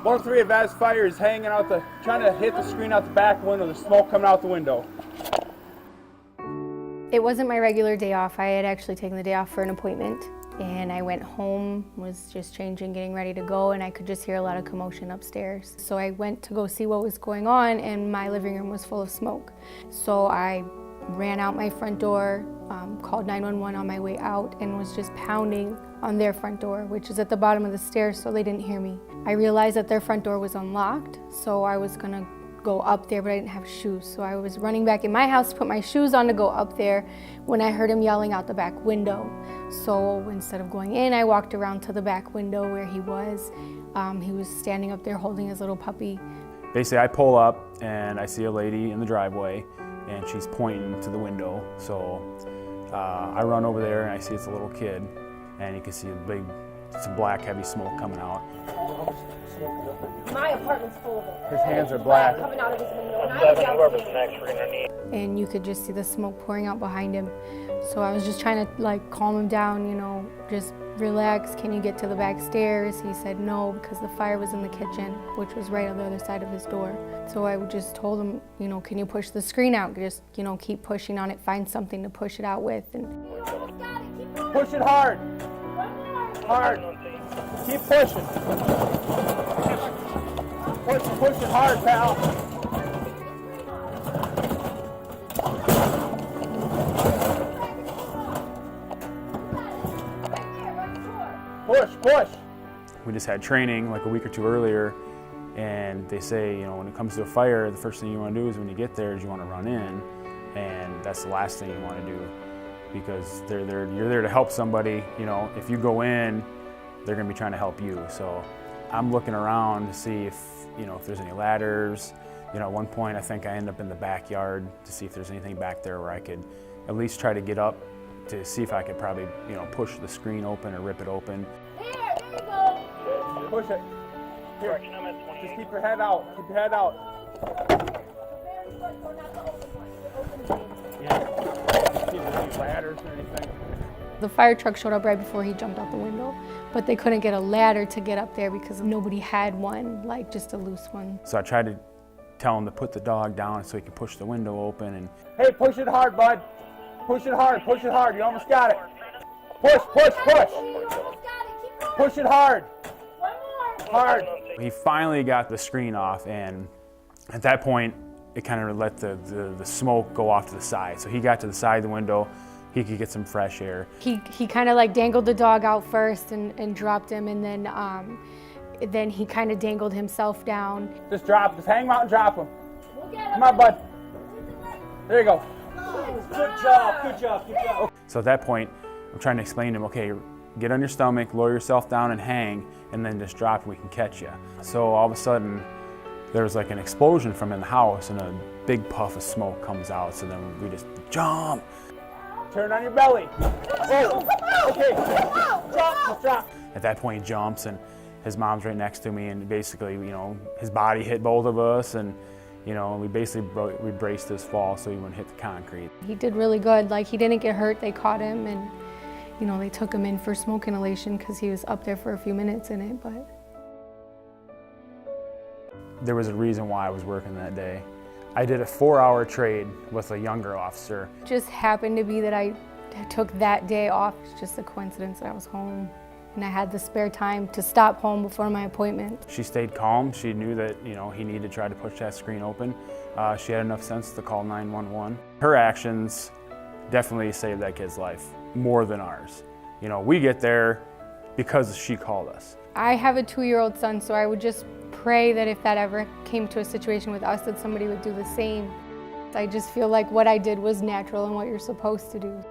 One three of Vaz Fire is hanging out trying to hit the screen out the back window. There's smoke coming out the window. It wasn't my regular day off. I had actually taken the day off for an appointment. And I went home, was just changing, getting ready to go, and I could just hear a lot of commotion upstairs. So I went to go see what was going on, and my living room was full of smoke. So I ran out my front door, called 911 on my way out, and was just pounding on their front door, which is at the bottom of the stairs, so they didn't hear me. I realized that their front door was unlocked, so I was gonna go up there, but I didn't have shoes. So I was running back in my house to put my shoes on to go up there when I heard him yelling out the back window. So instead of going in, I walked around to the back window where he was. He was standing up there holding his little puppy. Basically, I pull up and I see a lady in the driveway and she's pointing to the window. So I run over there and I see it's a little kid, and you can see some black heavy smoke coming out. My apartment's full of it. His hands are black. Coming out of his window, and I was downstairs. And you could just see the smoke pouring out behind him. So I was just trying to like calm him down, you know, just relax. Can you get to the back stairs? He said no, because the fire was in the kitchen, which was right on the other side of his door. So I just told him, you know, can you push the screen out? Just, you know, keep pushing on it, find something to push it out with. And Push it hard. Hard. Keep pushing. Push it hard, pal. Push. We just had training like a week or two earlier, and they say, you know, when it comes to a fire, the first thing you want to do is when you get there is you want to run in, and that's the last thing you want to do, because you're there to help somebody. You know, if you go in, they're going to be trying to help you. So I'm looking around to see if there's any ladders. You know, at one point I think I end up in the backyard to see if there's anything back there where I could at least try to get up to see if I could probably, you know, push the screen open or rip it open. There you go. Push it. Here. Just keep your head out. Keep your head out. Yeah. See if there's any ladders or anything. the fire truck showed up right before he jumped out the window, but they couldn't get a ladder to get up there because nobody had one, like just a loose one. So I tried to tell him to put the dog down so he could push the window open. And hey, push it hard, bud. Push it hard, push it hard. You almost got it. Push, push, push. Push it hard. Hard. He finally got the screen off, and at that point, it kind of let the smoke go off to the side. So he got to the side of the window. He could get some fresh air. He kind of like dangled the dog out first and dropped him, and then he kind of dangled himself down. Just drop, just hang him out and drop him. Come on, bud. There you go. Good job, good job, good job. So at that point, I'm trying to explain to him, okay, get on your stomach, lower yourself down and hang, and then just drop and we can catch you. So all of a sudden, there was like an explosion from in the house and a big puff of smoke comes out. So then we just jump. Turn on your belly. Oh, okay. Drop, just drop. At that point, he jumps and his mom's right next to me, and basically, his body hit both of us, and we basically we braced his fall so he wouldn't hit the concrete. He did really good. Like, he didn't get hurt. They caught him, and they took him in for smoke inhalation because he was up there for a few minutes in it. But there was a reason why I was working that day. I did a 4-hour trade with a younger officer. it just happened to be that I took that day off. It's just a coincidence that I was home, and I had the spare time to stop home before my appointment. She stayed calm. She knew that he needed to try to push that screen open. She had enough sense to call 911. Her actions definitely saved that kid's life, more than ours. We get there because she called us. I have a 2-year-old son, so I would just pray that if that ever came to a situation with us, that somebody would do the same. I just feel like what I did was natural and what you're supposed to do.